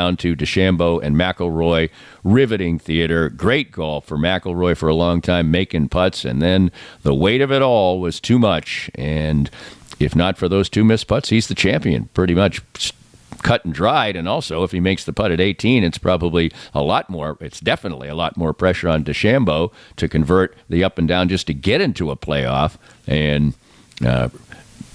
down to DeChambeau and McIlroy. Riveting theater. Great golf for McIlroy for a long time, making putts, and then the weight of it all was too much. And if not for those two missed putts, he's the champion, pretty much cut and dried. And also, if he makes the putt at 18, it's definitely a lot more pressure on DeChambeau to convert the up and down just to get into a playoff. And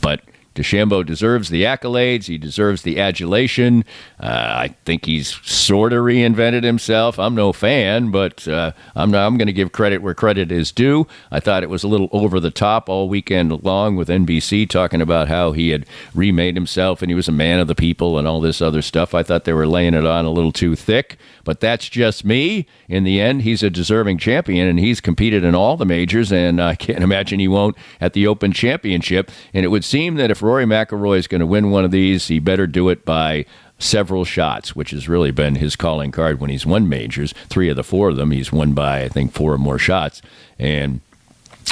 but DeChambeau deserves the accolades. He deserves the adulation. I think he's sort of reinvented himself. I'm no fan, but I'm going to give credit where credit is due. I thought it was a little over the top all weekend long with NBC talking about how he had remade himself and he was a man of the people and all this other stuff. I thought they were laying it on a little too thick, but that's just me. In the end, he's a deserving champion, and he's competed in all the majors, and I can't imagine he won't at the Open Championship. And it would seem that if Rory McIlroy is going to win one of these, he better do it by several shots, which has really been his calling card when he's won majors. 3 of the 4 of them he's won by, I think, 4 or more shots. And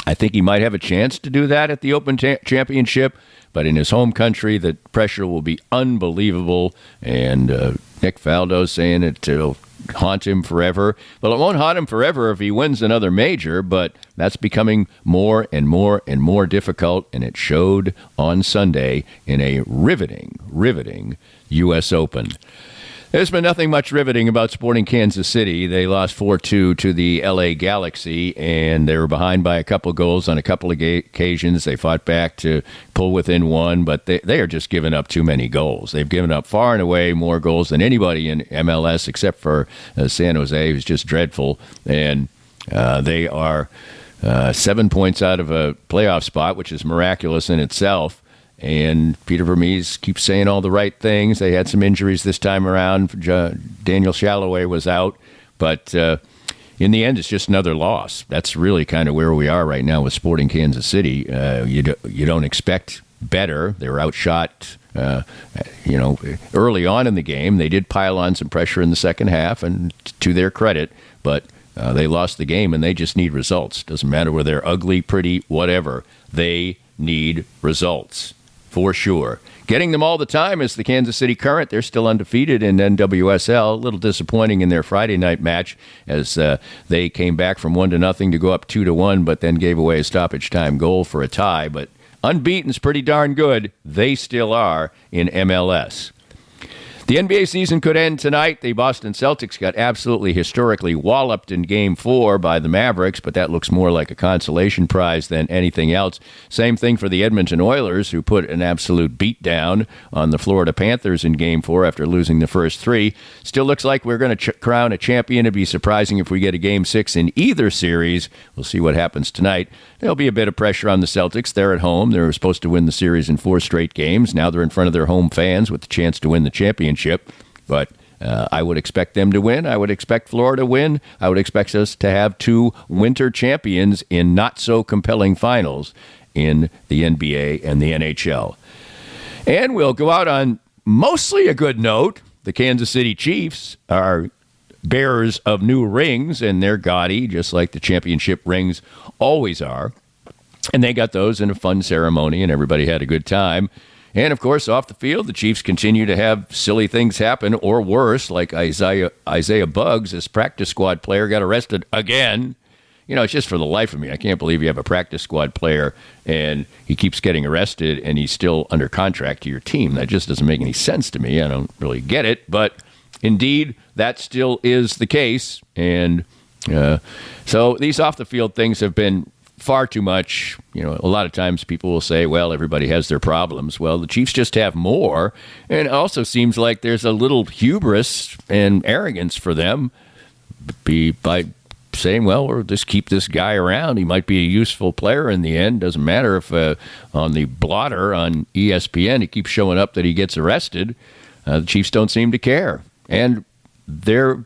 I think he might have a chance to do that at the Open Championship, but in his home country, the pressure will be unbelievable. And Nick Faldo's saying it'll haunt him forever. Well, it won't haunt him forever if he wins another major, but that's becoming more and more and more difficult, and it showed on Sunday in a riveting U.S. Open. There's been nothing much riveting about Sporting Kansas City. They lost 4-2 to the L.A. Galaxy, and they were behind by a couple of goals on a couple of occasions. They fought back to pull within one, but they are just giving up too many goals. They've given up far and away more goals than anybody in MLS except for San Jose, who's just dreadful. And they are 7 points out of a playoff spot, which is miraculous in itself. And Peter Vermees keeps saying all the right things. They had some injuries this time around. Daniel Shalloway was out. But in the end, it's just another loss. That's really kind of where we are right now with Sporting Kansas City. You don't expect better. They were outshot, early on in the game. They did pile on some pressure in the second half, and to their credit. But they lost the game, and they just need results. Doesn't matter whether they're ugly, pretty, whatever. They need results. For sure. Getting them all the time is the Kansas City Current. They're still undefeated in NWSL. A little disappointing in their Friday night match as they came back from 1-0 to go up 2-1, but then gave away a stoppage time goal for a tie. But unbeaten's pretty darn good. They still are in MLS. The NBA season could end tonight. The Boston Celtics got absolutely historically walloped in Game 4 by the Mavericks, but that looks more like a consolation prize than anything else. Same thing for the Edmonton Oilers, who put an absolute beatdown on the Florida Panthers in Game 4 after losing the first 3. Still looks like we're going to crown a champion. It'd be surprising if we get a Game 6 in either series. We'll see what happens tonight. There'll be a bit of pressure on the Celtics. They're at home. They were supposed to win the series in 4 straight games. Now they're in front of their home fans with the chance to win the championship. But I would expect them to win. I would expect Florida to win. I would expect us to have 2 winter champions in not-so-compelling finals in the NBA and the NHL. And we'll go out on mostly a good note. The Kansas City Chiefs are bearers of new rings, and they're gaudy, just like the championship rings always are. And they got those in a fun ceremony, and everybody had a good time. And, of course, off the field, the Chiefs continue to have silly things happen, or worse, like Isaiah Buggs, this practice squad player, got arrested again. You know, it's just for the life of me. I can't believe you have a practice squad player, and he keeps getting arrested, and he's still under contract to your team. That just doesn't make any sense to me. I don't really get it, but indeed, that still is the case. And so these off-the-field things have been far too much. You know, a lot of times people will say, well, everybody has their problems. Well, the Chiefs just have more. And it also seems like there's a little hubris and arrogance for them by saying, well, we'll just keep this guy around. He might be a useful player in the end. Doesn't matter if on the blotter on ESPN he keeps showing up that he gets arrested. The Chiefs don't seem to care. And there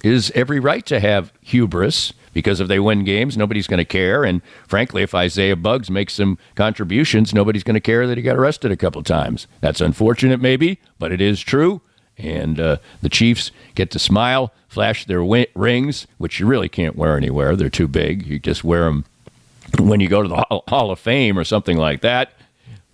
is every right to have hubris, because if they win games, nobody's going to care. And frankly, if Isaiah Buggs makes some contributions, nobody's going to care that he got arrested a couple times. That's unfortunate, maybe, but it is true. And the Chiefs get to smile, flash their rings, which you really can't wear anywhere. They're too big. You just wear them when you go to the Hall of Fame or something like that.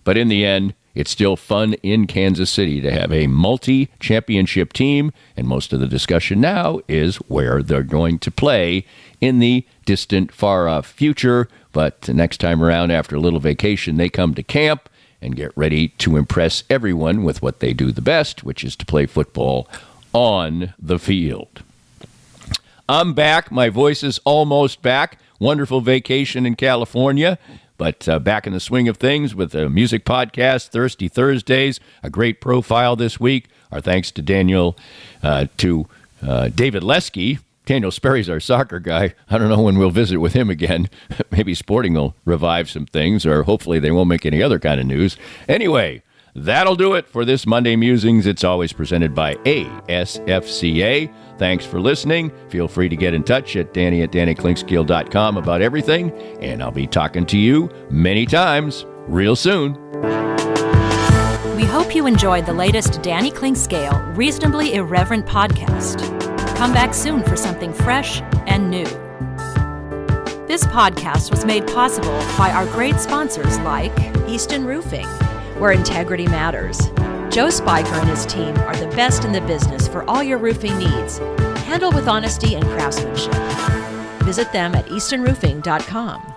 But in the end, it's still fun in Kansas City to have a multi-championship team, and most of the discussion now is where they're going to play in the distant, far-off future. But next time around, after a little vacation, they come to camp and get ready to impress everyone with what they do the best, which is to play football on the field. I'm back. My voice is almost back. Wonderful vacation in California. But back in the swing of things with a music podcast, Thirsty Thursdays, a great profile this week. Our thanks to David Lesky. Daniel Sperry's our soccer guy. I don't know when we'll visit with him again. Maybe Sporting will revive some things, or hopefully they won't make any other kind of news. Anyway, that'll do it for this Monday Musings. It's always presented by ASFCA. Thanks for listening. Feel free to get in touch at danny@dannyklingskiel.com about everything, and I'll be talking to you many times real soon. We hope you enjoyed the latest Danny Klingscale Reasonably Irreverent podcast. Come back soon for something fresh and new. This podcast was made possible by our great sponsors like Easton Roofing, where integrity matters. Joe Spiker and his team are the best in the business for all your roofing needs, handled with honesty and craftsmanship. Visit them at eastonroofing.com.